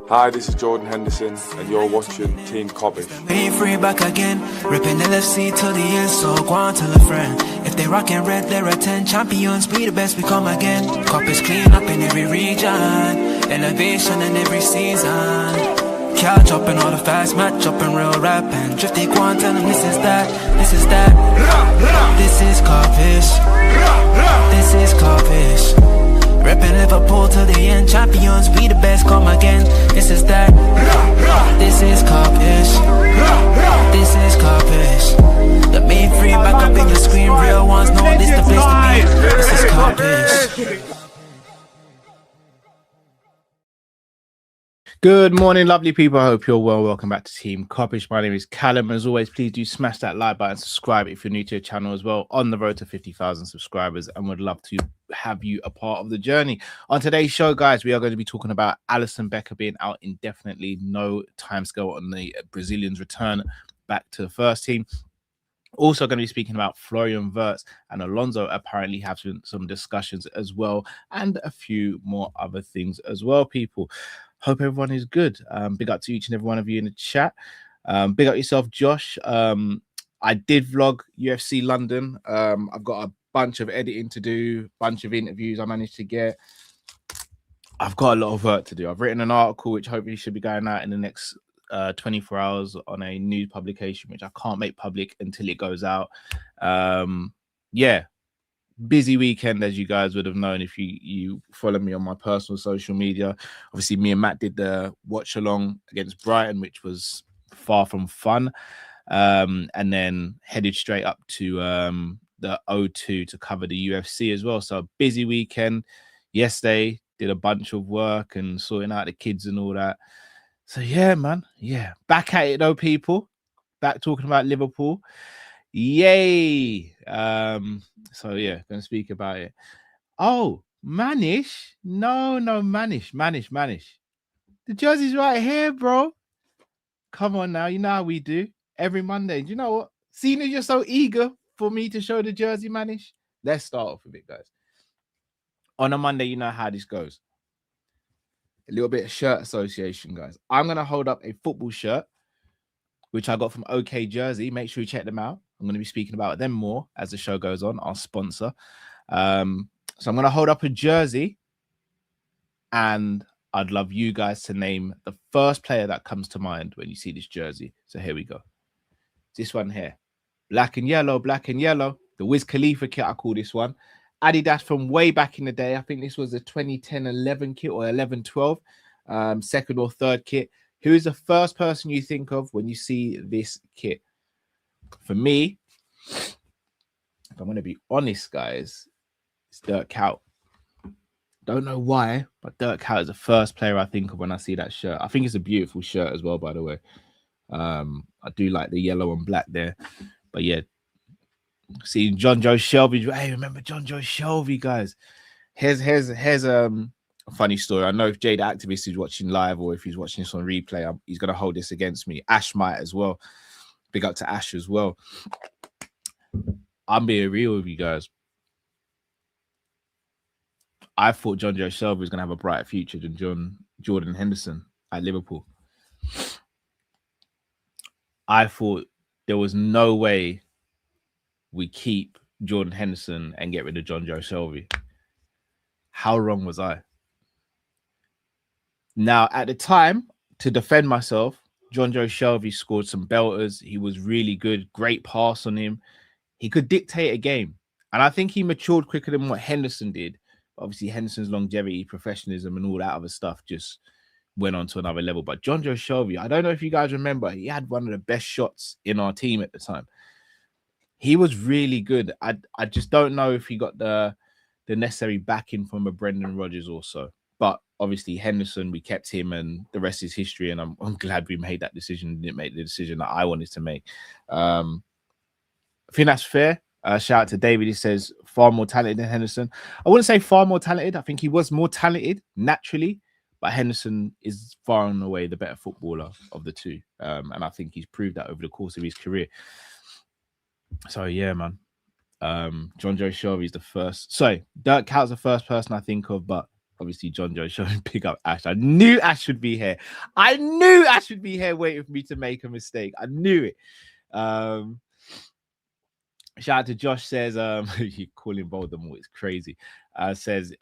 Hi, this is Jordan Henderson, and you're watching Team Kop-ish. Being free back again, ripping LFC till the end, so go on tell a friend. If they rockin' red, they're a 10 champions, we the best, we come again. Kop-ish clean up in every region, elevation in every season. Catch up in all the fast match up in real rap and drifty go on tell them this is that, this is that. This is Kop-ish, this is Kop-ish. Reppin' Liverpool till the end, champions, we the best, come again. This is that, this is Kop-ish, this is Kop-ish. The main free back up in your screen, real ones know this the place to be. This is Kop-ish. Good morning, lovely people. I hope you're well. Welcome back to Team Kopish. My name is Callum. As always, please do smash that like button, subscribe if you're new to the channel as well. On the road to 50,000 subscribers, and would love to have you a part of the journey. On today's show, guys, we are going to be talking about Alisson Becker being out indefinitely. No timescale on the Brazilian's return back to the first team. Also going to be speaking about Florian Wirtz and Alonso apparently having some discussions as well, and a few more other things as well, people. Hope everyone is good. Big up to each and every one of you in the chat. Big up yourself, Josh. I did vlog UFC London. I've got a bunch of editing to do, bunch of interviews I managed to get. I've got a lot of work to do. I've written an article which hopefully should be going out in the next 24 hours on a news publication, which I can't make public until it goes out. Yeah. Busy weekend, as you guys would have known if you follow me on my personal social media. Obviously, me and Matt did the watch along against Brighton, which was far from fun, and then headed straight up to the O2 to cover the UFC as well. So busy weekend. Yesterday did a bunch of work and sorting out the kids and all that. So yeah, man, yeah, back at it though, people. Back talking about Liverpool. Yay. So yeah, gonna speak about it. Oh, Manish. No, Manish. The jersey's right here, bro. Come on now, you know how we do every Monday. Do you know what? Seeing as you're so eager for me to show the jersey, Manish, let's start off with it, guys. On a Monday, you know how this goes. A little bit of shirt association, guys. I'm gonna hold up a football shirt, which I got from OK Jersey. Make sure you check them out. I'm going to be speaking about them more as the show goes on, our sponsor. So I'm going to hold up a jersey, and I'd love you guys to name the first player that comes to mind when you see this jersey. So here we go. This one here. Black and yellow. The Wiz Khalifa kit, I call this one. Adidas from way back in the day. I think this was a 2010-11 kit or 11-12, second or third kit. Who is the first person you think of when you see this kit? For me, if I'm going to be honest, guys, it's Dirk Kuyt. Don't know why, but Dirk Kuyt is the first player I think of when I see that shirt. I think it's a beautiful shirt as well, by the way. I do like the yellow and black there. But yeah, seeing John Joe Shelby. Hey, remember John Joe Shelby, guys? Here's a funny story. I know if Jade Activist is watching live or if he's watching this on replay, he's going to hold this against me. Ash might as well. Big up to Ash as well. I'm being real with you guys. I thought John Joe Shelby was going to have a brighter future than Jordan Henderson at Liverpool. I thought there was no way we keep Jordan Henderson and get rid of John Joe Shelby. How wrong was I? Now, at the time, to defend myself, John Joe Shelby scored some belters. He was really good. Great pass on him. He could dictate a game. And I think he matured quicker than what Henderson did. Obviously, Henderson's longevity, professionalism, and all that other stuff just went on to another level. But John Joe Shelby, I don't know if you guys remember, he had one of the best shots in our team at the time. He was really good. I just don't know if he got the necessary backing from a Brendan Rodgers also. But obviously, Henderson, we kept him, and the rest is history. And I'm glad we made that decision. Didn't make the decision that I wanted to make. I think that's fair. Shout out to David. He says far more talented than Henderson. I wouldn't say far more talented. I think he was more talented naturally, but Henderson is far and away the better footballer of the two. And I think he's proved that over the course of his career. So yeah, man. John Joe Shelby is the first. Sorry, Dirk Kuyt's the first person I think of, but Obviously, John Joe showing pick up Ash. I knew Ash would be here. I knew Ash would be here waiting for me to make a mistake. I knew it. Shout out to Josh, says you call him Voldemort, it's crazy. Says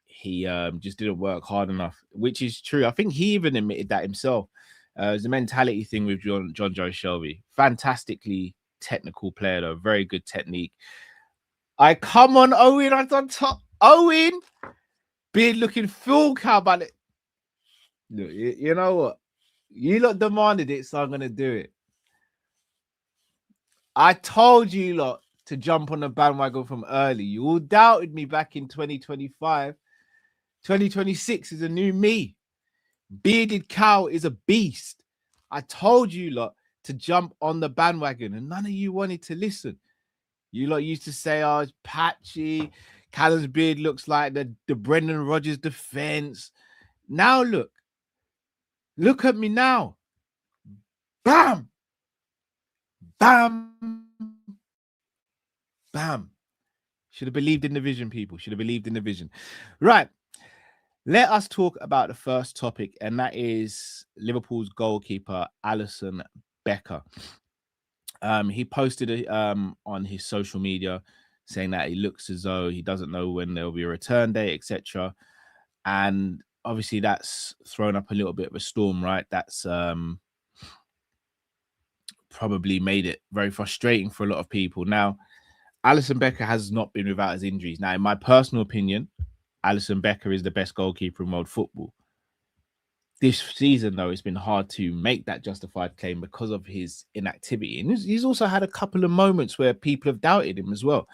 he just didn't work hard enough, which is true. I think he even admitted that himself. It's a mentality thing with John Joe Shelby. Fantastically technical player, though. Very good technique. I come on, Owen. I done top. Owen, beard looking full cowboy. Look, you know what? You lot demanded it, so I'm gonna do it. I told you lot to jump on the bandwagon from early. You all doubted me back in 2025. 2026 is a new me. Bearded cow is a beast. I told you lot to jump on the bandwagon, and none of you wanted to listen. You lot used to say, oh, it's patchy. Callum's beard looks like the Brendan Rodgers defense. Now look. Look at me now. Bam! Bam! Bam! Should have believed in the vision, people. Should have believed in the vision. Right. Let us talk about the first topic, and that is Liverpool's goalkeeper, Alisson Becker. He posted on his social media saying that he looks as though he doesn't know when there'll be a return date, etc. And obviously that's thrown up a little bit of a storm, right? That's probably made it very frustrating for a lot of people. Now, Alisson Becker has not been without his injuries. Now, in my personal opinion, Alisson Becker is the best goalkeeper in world football. This season, though, it's been hard to make that justified claim because of his inactivity. And he's also had a couple of moments where people have doubted him as well.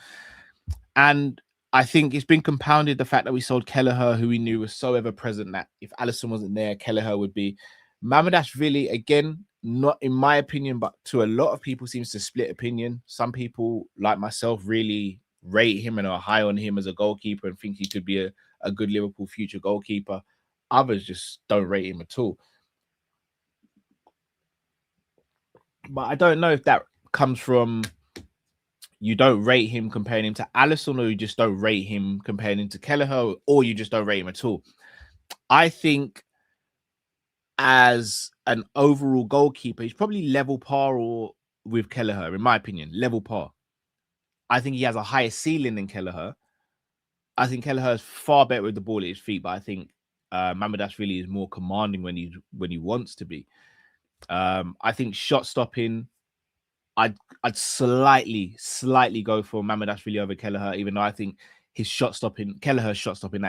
And I think it's been compounded the fact that we sold Kelleher, who we knew was so ever present that if Alisson wasn't there, Kelleher would be. Managerial, again, not in my opinion, but to a lot of people seems to split opinion. Some people, like myself, really rate him and are high on him as a goalkeeper and think he could be a good Liverpool future goalkeeper. Others just don't rate him at all. But I don't know if that comes from you don't rate him comparing him to Allison, or you just don't rate him comparing him to Kelleher, or you just don't rate him at all. I think as an overall goalkeeper, he's probably level par or with Kelleher, in my opinion, level par. I think he has a higher ceiling than Kelleher. I think Kelleher is far better with the ball at his feet, but I think Managerial really is more commanding when he wants to be. I think shot stopping, I'd slightly go for Managerial over Kelleher, even though I think his shot stopping, Kelleher's shot stopping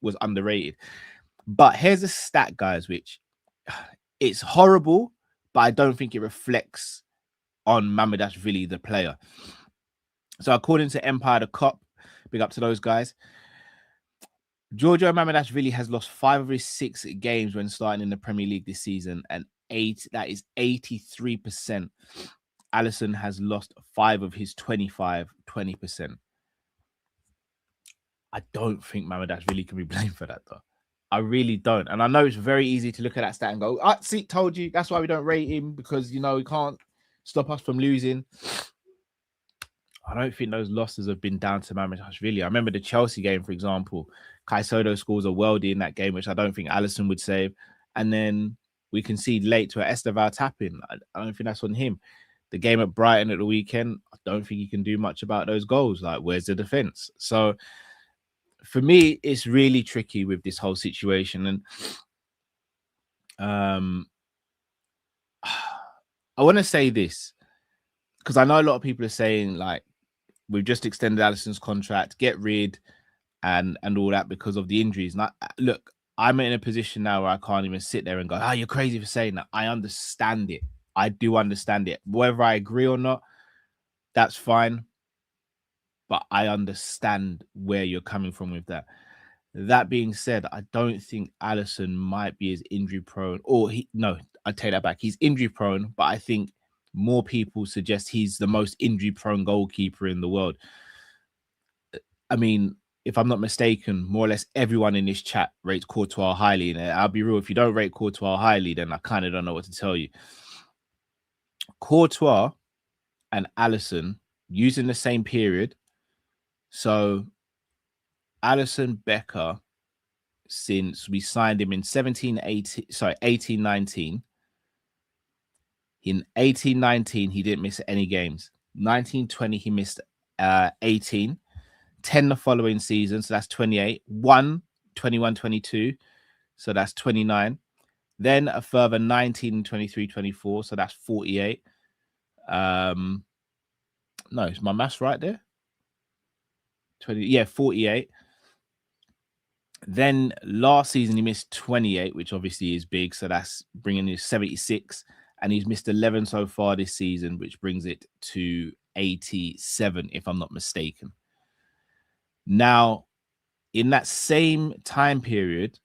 was underrated. But here's a stat, guys, which it's horrible, but I don't think it reflects on Managerial, the player. So according to Empire the Kop, big up to those guys, Giorgio Managerial has lost 5 of his 6 games when starting in the Premier League this season, and that is 83%. Allison has lost 5 of his 25, 20%. I don't think Managerial can be blamed for that, though. I really don't. And I know it's very easy to look at that stat and go, see, told you, that's why we don't rate him, because, you know, he can't stop us from losing. I don't think those losses have been down to Managerial. I remember the Chelsea game, for example. Caicedo scores a worldie in that game, which I don't think Allison would save. And then we concede late to an Esteval tap-in. I don't think that's on him. The game at Brighton at the weekend, I don't think he can do much about those goals. Like, where's the defense? So for me, it's really tricky with this whole situation. And I want to say this, because I know a lot of people are saying, like, we've just extended Alisson's contract, get rid and all that because of the injuries. And look, I'm in a position now where I can't even sit there and go, you're crazy for saying that. I understand it. I do understand it. Whether I agree or not, that's fine. But I understand where you're coming from with that. That being said, I don't think Alisson might be as injury prone. I take that back. He's injury prone, but I think more people suggest he's the most injury prone goalkeeper in the world. I mean, if I'm not mistaken, more or less everyone in this chat rates Courtois highly. And I'll be real, if you don't rate Courtois highly, then I kind of don't know what to tell you. Courtois and Allison using the same period. So Alisson Becker since we signed him in 18-19. In 18-19, he didn't miss any games. 19-20, he missed 18. 10 the following season, so that's 28. 21-22, so that's 29. Then a further 19 23-24, so that's 48. No, is my maths right there? 48. Then last season he missed 28, which obviously is big, so that's bringing his 76, and he's missed 11 so far this season, which brings it to 87, if I'm not mistaken. Now, in that same time period,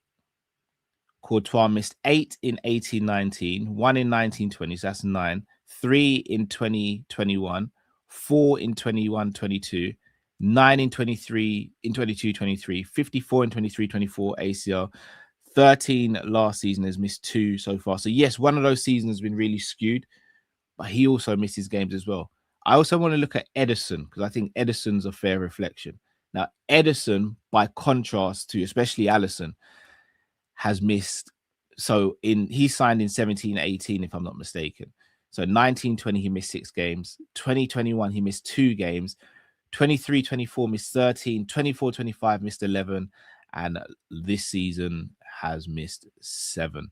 Courtois missed 8 in 18-19, 1 in 19-20, so that's 9, 3 in 20-21, 4 in 21-22, 9 in 22-23, 54 in 23-24 ACL, 13 last season, has missed 2 so far. So yes, one of those seasons has been really skewed, but he also misses games as well. I also want to look at Edison, because I think Edison's a fair reflection. Now, Edison, by contrast to especially Allison, has missed. So he signed in 17-18, if I'm not mistaken. So 19-20, he missed 6 games. 20-21, he missed 2 games. 23-24 missed 13. 24-25 missed 11. And this season has missed 7.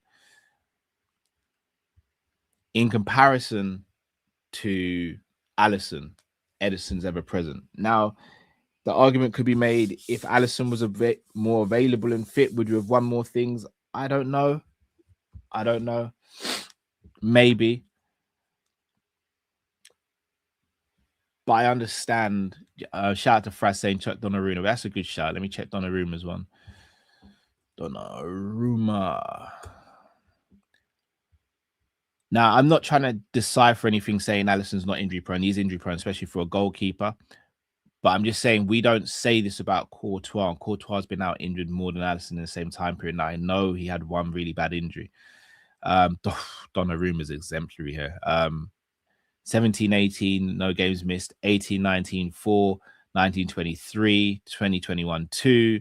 In comparison to Allison, Edison's ever present. Now, the argument could be made, if Allison was a bit more available and fit, would you have won more things? I don't know. Maybe. But I understand. Shout out to Fraz saying check Donnarumma. That's a good shout. Let me check Donnarumma's one. Donnarumma. Now, I'm not trying to decipher anything saying Alisson's not injury prone. He's injury prone, especially for a goalkeeper. But I'm just saying we don't say this about Courtois. Courtois has been out injured more than Alisson in the same time period. Now, I know he had one really bad injury. Donnarumma is exemplary here. 17-18, no games missed. 18-19, 4. 19-23, 20-21, 2.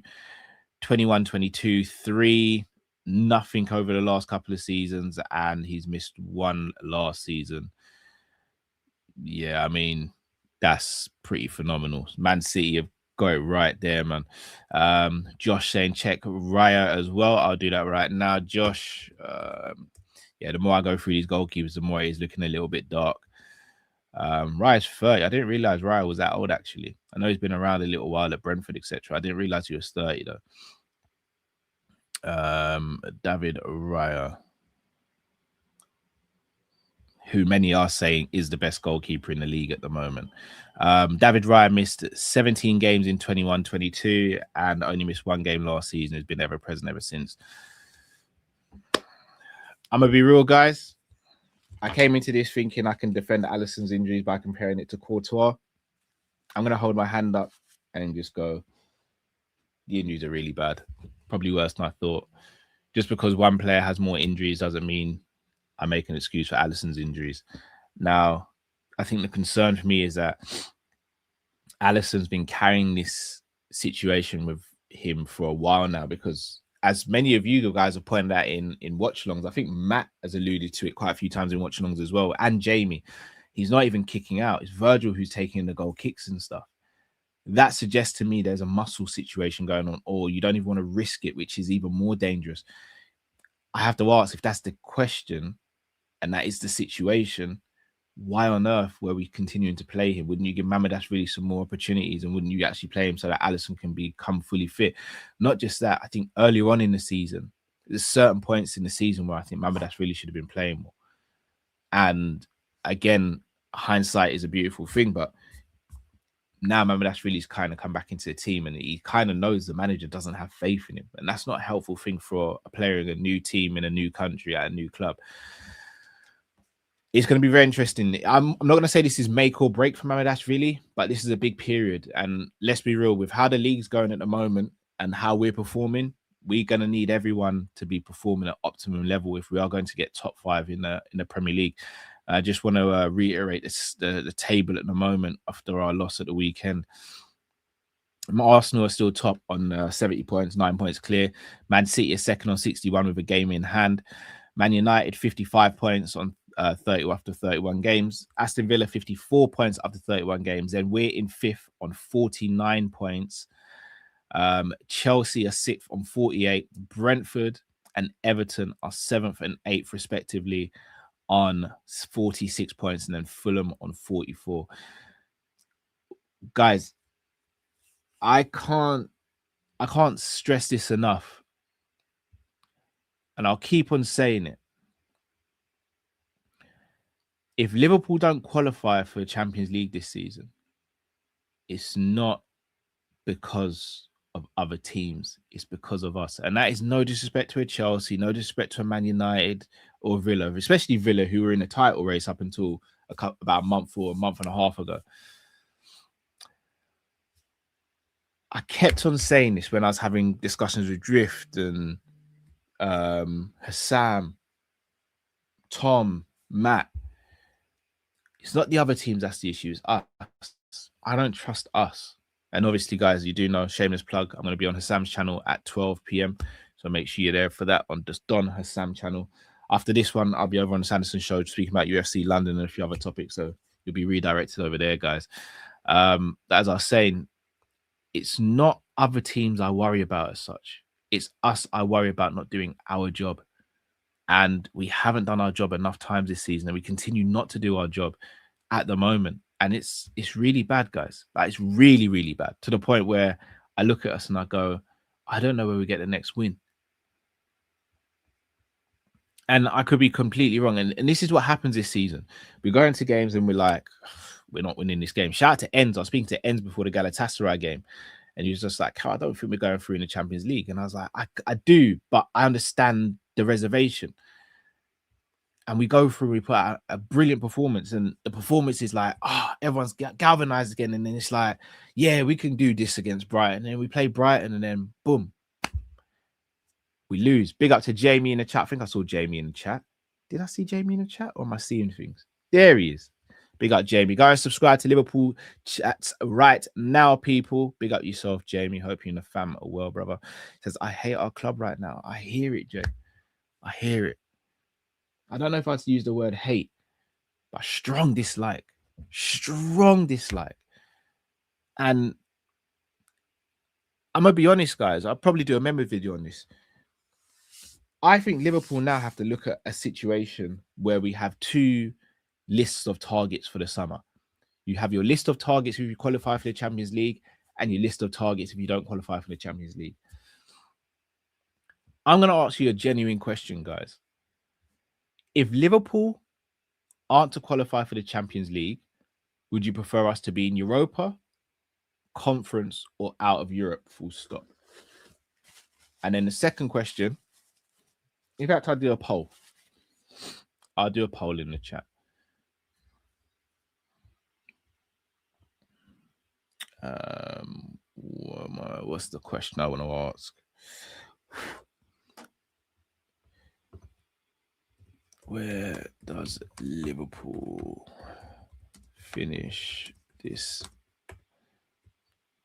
21-22, 3. Nothing over the last couple of seasons. And he's missed 1 last season. Yeah, I mean, that's pretty phenomenal. Man City have got it right there, man. Josh saying check Raya as well. I'll do that right now. Josh, yeah, the more I go through these goalkeepers, the more he's looking a little bit dark. Raya's 30. I didn't realize Raya was that old, actually. I know he's been around a little while at Brentford, etc. I didn't realize he was 30, though. David Raya, who many are saying is the best goalkeeper in the league at the moment. David Raya missed 17 games in 21-22 and only missed 1 game last season. Has been ever present ever since. I'm going to be real, guys. I came into this thinking I can defend Alisson's injuries by comparing it to Courtois. I'm going to hold my hand up and just go, the injuries are really bad. Probably worse than I thought. Just because one player has more injuries doesn't mean I make an excuse for Alisson's injuries. Now, I think the concern for me is that Alisson's been carrying this situation with him for a while now, because as many of you guys have pointed out in watch-alongs, I think Matt has alluded to it quite a few times in watch-alongs as well, and Jamie, he's not even kicking out. It's Virgil who's taking the goal kicks and stuff. That suggests to me there's a muscle situation going on, or you don't even want to risk it, which is even more dangerous. I have to ask, if that's the question and that is the situation, why on earth were we continuing to play him? Wouldn't you give Mamadas really some more opportunities, and wouldn't you actually play him so that Alisson can become fully fit? Not just that, I think earlier on in the season, there's certain points in the season where I think Mamadas really should have been playing more. And again, hindsight is a beautiful thing, but now Mamadas really's kind of come back into the team, and he kind of knows the manager doesn't have faith in him. And that's not a helpful thing for a player in a new team, in a new country, at a new club. It's going to be very interesting. I'm not going to say this is make or break for Mamadas, really, but this is a big period. And let's be real, with how the league's going at the moment and how we're performing, we're going to need everyone to be performing at optimum level if we are going to get top 5 in the Premier League. I just want to reiterate the table at the moment after our loss at the weekend. Arsenal are still top on 70 points, 9 points clear. Man City is second on 61 with a game in hand. Man United 55 points on 30 after 31 games. Aston Villa 54 points after 31 games. Then we're in fifth on 49 points. Chelsea are sixth on 48. Brentford and Everton are seventh and eighth respectively on 46 points, and then Fulham on 44. Guys, I can't stress this enough, and I'll keep on saying it. If Liverpool don't qualify for the Champions League this season, it's not because of other teams, it's because of us. And that is no disrespect to a Chelsea, no disrespect to a Man United or Villa, especially Villa, who were in the title race up until about a month or a month and a half ago. I kept on saying this when I was having discussions with Drift and Hassam, Tom, Matt. It's not the other teams that's the issue, it's us. I don't trust us. And obviously, guys, you do know, shameless plug, I'm going to be on Hassam's channel at 12 p.m. So make sure you're there for that on just Don Hassam channel. After this one, I'll be over on the Sanderson show speaking about UFC London and a few other topics. So you'll be redirected over there, guys. As I was saying, it's not other teams I worry about as such. It's us I worry about not doing our job. And we haven't done our job enough times this season, and we continue not to do our job at the moment. And it's really bad, guys. Like, it's really, really bad, to the point where I look at us and I go, I don't know where we get the next win. And I could be completely wrong. And this is what happens this season. We go into games and we're like, we're not winning this game. Shout out to Enz. I was speaking to Enz before the Galatasaray game. And he was just like, I don't think we're going through in the Champions League. And I was like, I do, but I understand the reservation. And we go through, we put out a brilliant performance, and the performance is like, everyone's galvanized again. And then it's like, yeah, we can do this against Brighton. And then we play Brighton, and then boom, we lose. Big up to Jamie in the chat. I think I saw Jamie in the chat. Did I see Jamie in the chat, or am I seeing things? There he is. Big up, Jamie. Guys, subscribe to Liverpool chats right now, people. Big up yourself, Jamie. Hope you and the fam are well, brother. Says, I hate our club right now. I hear it, Jay. I hear it. I don't know if I had to use the word hate, but strong dislike. Strong dislike. And I'm going to be honest, guys. I'll probably do a memo video on this. I think Liverpool now have to look at a situation where we have two lists of targets for the summer. You have your list of targets if you qualify for the Champions League, and your list of targets if you don't qualify for the Champions League. I'm going to ask you a genuine question, guys. If Liverpool aren't to qualify for the Champions League, would you prefer us to be in Europa, Conference, or out of Europe, full stop? And then the second question, in fact, I'll do a poll. I'll do a poll in the chat. What's the question I want to ask? Where does Liverpool finish this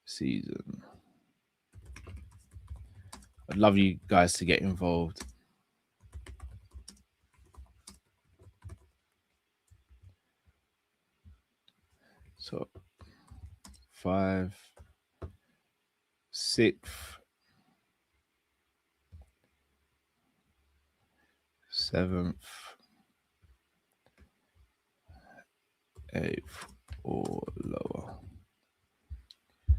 season? I'd love you guys to get involved. So 5, 6, 7th, 8th, or lower. I'm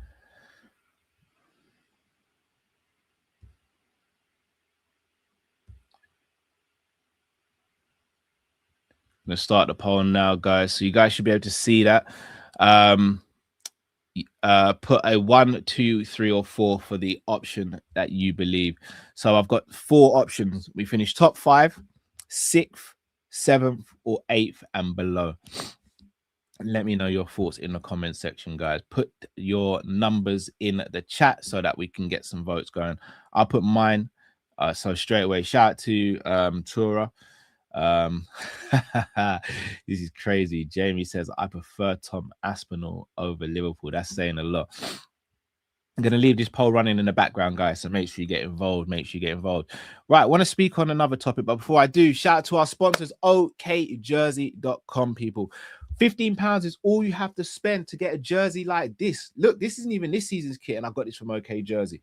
going to start the poll now, guys. So you guys should be able to see that. Put a 1, 2, 3, or 4 for the option that you believe. So I've got 4 options. We finish top 5, 6th, 7th, or 8th and below. Let me know your thoughts in the comment section, guys. Put your numbers in the chat so that we can get some votes going. I'll put mine. So straight away, shout out to Tura. This is crazy. Jamie says, I prefer Tom Aspinall over Liverpool. That's saying a lot. I'm going to leave this poll running in the background, guys, so make sure you get involved. Make sure you get involved. Right, I want to speak on another topic, but before I do, shout out to our sponsors, okjersey.com, people. £15 is all you have to spend to get a jersey like this. Look, this isn't even this season's kit, and I got this from OK Jersey.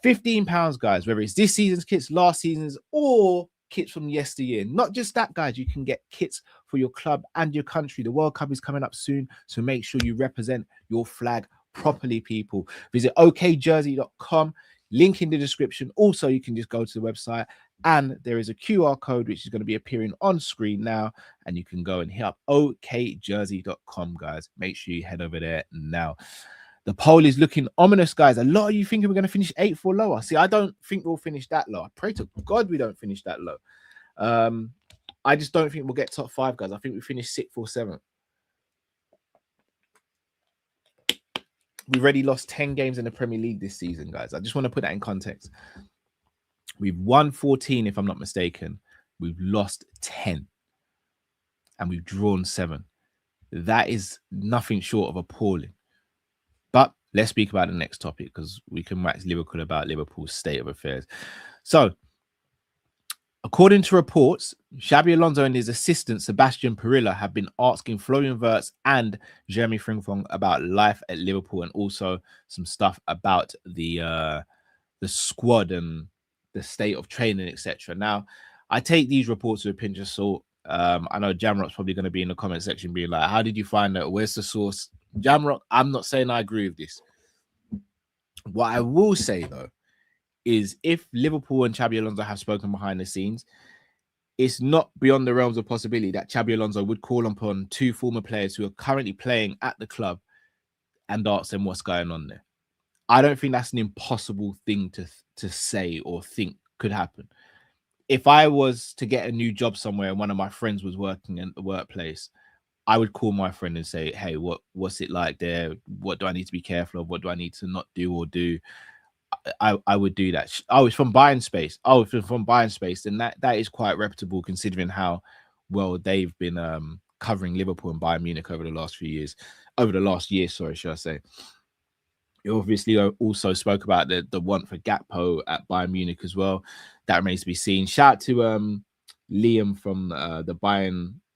£15, guys, whether it's this season's kits, last season's, or kits from yesteryear. Not just that, guys, you can get kits for your club and your country. The World Cup is coming up soon, so make sure you represent your flag properly, people. Visit okjersey.com, link in the description. Also, you can just go to the website, and there is a QR code which is going to be appearing on screen now, and you can go and hit up okjersey.com, guys. Make sure you head over there now. The poll is looking ominous, guys. A lot of you thinking we're going to finish 8th or lower. See, I don't think we'll finish that low. I pray to God we don't finish that low. I just don't think we'll get top 5, guys. I think we finish 6th or 7th. We've already lost 10 games in the Premier League this season, guys. I just want to put that in context. We've won 14, if I'm not mistaken. We've lost 10. And we've drawn 7. That is nothing short of appalling. But let's speak about the next topic, because we can wax lyrical about Liverpool's state of affairs. So, according to reports, Xabi Alonso and his assistant Sebastian Perilla have been asking Florian Wirtz and Jeremy Frimpong about life at Liverpool, and also some stuff about the squad and the state of training, etc. Now, I take these reports with a pinch of salt. I know Jamrock's probably going to be in the comment section being like, how did you find that? Where's the source? Jamrock, I'm not saying I agree with this. What I will say, though, is if Liverpool and Xabi Alonso have spoken behind the scenes, it's not beyond the realms of possibility that Xabi Alonso would call upon 2 former players who are currently playing at the club and ask them what's going on there. I don't think that's an impossible thing to say or think could happen. If I was to get a new job somewhere and one of my friends was working in the workplace, I would call my friend and say, hey, what's it like there? What do I need to be careful of? What do I need to not do or do? I would do that. Oh, it's from Buying Space. Oh, if it's from Buying Space, then that is quite reputable considering how well they've been covering Liverpool and Bayern Munich over the last few years. Over the last year, sorry, should I say. You obviously also spoke about the want for Gakpo at Bayern Munich as well. That remains to be seen. Shout out to Liam from the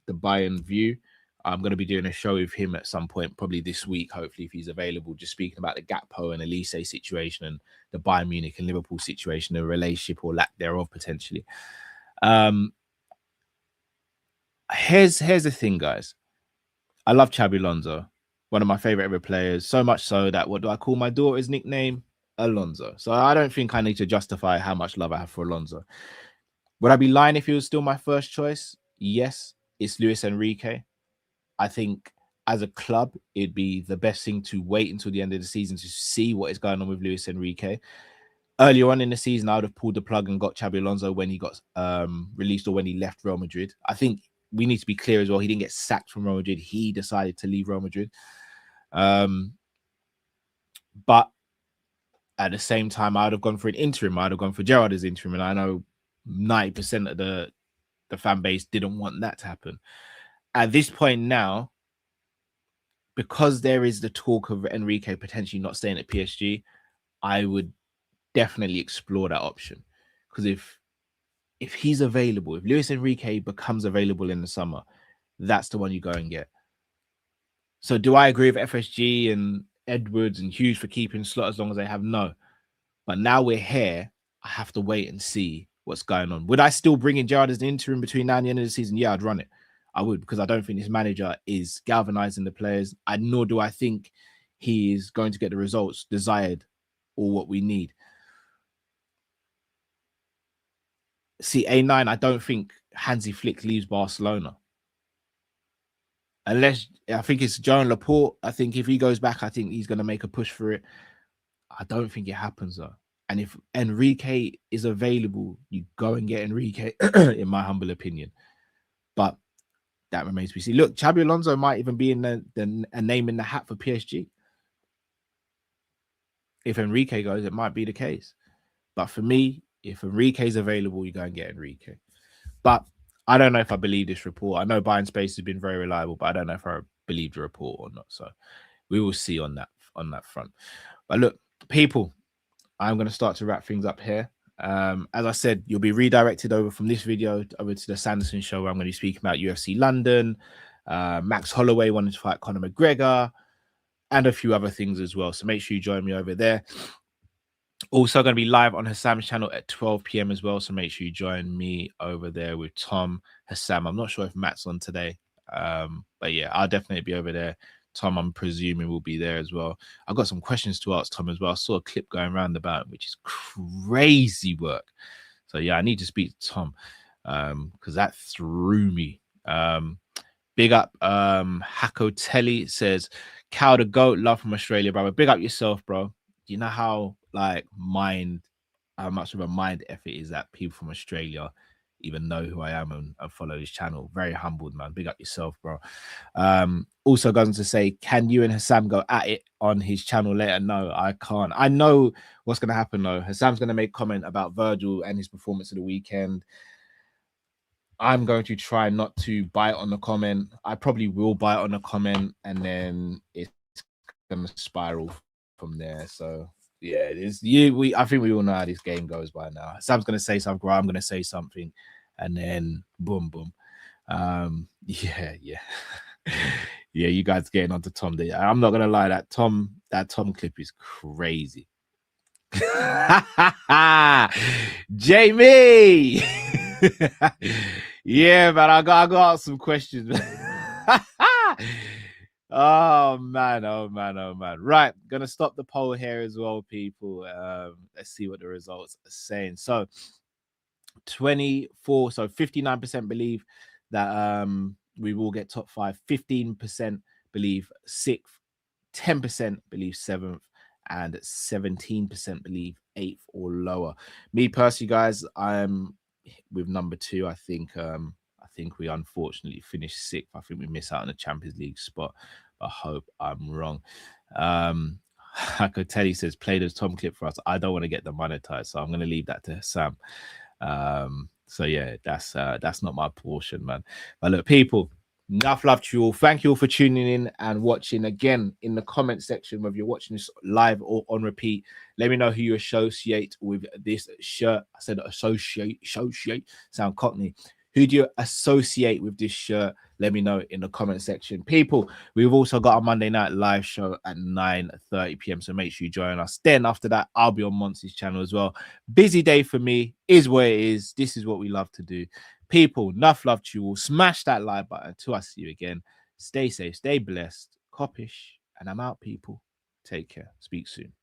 Bayern View. I'm going to be doing a show with him at some point, probably this week, hopefully, if he's available, just speaking about the Gakpo and Elise situation and the Bayern Munich and Liverpool situation, the relationship or lack thereof, potentially. Here's the thing, guys. I love Xabi Alonso, one of my favorite ever players, so much so that what do I call my daughter's nickname? Alonso. So I don't think I need to justify how much love I have for Alonso. Would I be lying if he was still my first choice? Yes, it's Luis Enrique. I think as a club, it'd be the best thing to wait until the end of the season to see what is going on with Luis Enrique. Earlier on in the season, I would have pulled the plug and got Xabi Alonso when he got released or when he left Real Madrid. I think we need to be clear as well. He didn't get sacked from Real Madrid. He decided to leave Real Madrid. But at the same time, I would have gone for an interim. I would have gone for Gerrard as interim. And I know 90% of the fan base didn't want that to happen. At this point now, because there is the talk of Enrique potentially not staying at PSG, I would definitely explore that option. Because if he's available, if Luis Enrique becomes available in the summer, that's the one you go and get. So do I agree with FSG and Edwards and Hughes for keeping Slot as long as they have? No. But now we're here, I have to wait and see what's going on. Would I still bring in Gerrard as an interim between now and the end of the season? Yeah, I'd run it. I would, because I don't think this manager is galvanizing the players, and nor do I think he is going to get the results desired or what we need. See, A9, I don't think Hansi Flick leaves Barcelona. Unless, I think it's Joan Laporte. I think if he goes back, I think he's going to make a push for it. I don't think it happens, though. And if Enrique is available, you go and get Enrique, in my humble opinion. But that remains to be seen. Look, Xabi Alonso might even be in a name in the hat for PSG. If Enrique goes, it might be the case. But for me, if Enrique is available, you go and get Enrique. But I don't know if I believe this report. I know Buying Space has been very reliable, but I don't know if I believe the report or not. So we will see on that front. But look, people, I'm going to start to wrap things up here. As I said, you'll be redirected over from this video over to the Sanderson show, where I'm going to be speaking about UFC London, Max Holloway wanting to fight Conor McGregor, and a few other things as well. So make sure you join me over there. Also going to be live on Hassam's channel at 12 p.m. as well. So make sure you join me over there with Tom, Hassam. I'm not sure if Matt's on today. But yeah, I'll definitely be over there. Tom, I'm presuming, will be there as well. I've got some questions to ask Tom as well. I saw a clip going around about him, which is crazy work. So yeah, I need to speak to Tom because that threw me. Big up Hako Telly says, Cow the Goat, love from Australia, brother. Big up yourself, bro. You know how like how much of a mind effort is that people from Australia even know who I am and follow his channel. Very humbled, man. Big up yourself, bro. Also goes on to say, can you and Hassam go at it on his channel later? No, I can't. I know what's going to happen though. Hassam's going to make comment about Virgil and his performance of the weekend. I'm going to try not to bite on the comment. I probably will bite on the comment, and then it's going to spiral from there. So yeah, it is. I think we all know how this game goes by now. Sam's going to say something, I'm going to say something, and then boom, boom. Yeah. Yeah, you guys getting onto Tom. I'm not going to lie, that Tom clip is crazy. Jamie. Yeah, man, I got some questions. Oh man. Right, gonna stop the poll here as well, people. Let's see what the results are saying. So 59% believe that we will get top 5, 15% believe 6th, 10% believe 7th, and 17% believe 8th or lower. Me personally, guys, I'm with number 2. I think we unfortunately finished 6th. I think we miss out on the Champions League spot. I hope I'm wrong. I could tell, he says, play this Tom clip for us. I don't want to get them monetized, so I'm going to leave that to Sam. So yeah, that's not my portion, man. But look, people, enough love to you all. Thank you all for tuning in and watching. Again, in the comment section, whether you're watching this live or on repeat, let me know who you associate with this shirt. I said associate, sound cockney. Who do you associate with this shirt? Let me know in the comment section. People, we've also got our Monday night live show at 9:30 p.m. So make sure you join us. Then after that, I'll be on Monty's channel as well. Busy day for me, is what it is. This is what we love to do. People, enough love to you all. Smash that like button until I see you again. Stay safe, stay blessed. Kopish, and I'm out, people. Take care. Speak soon.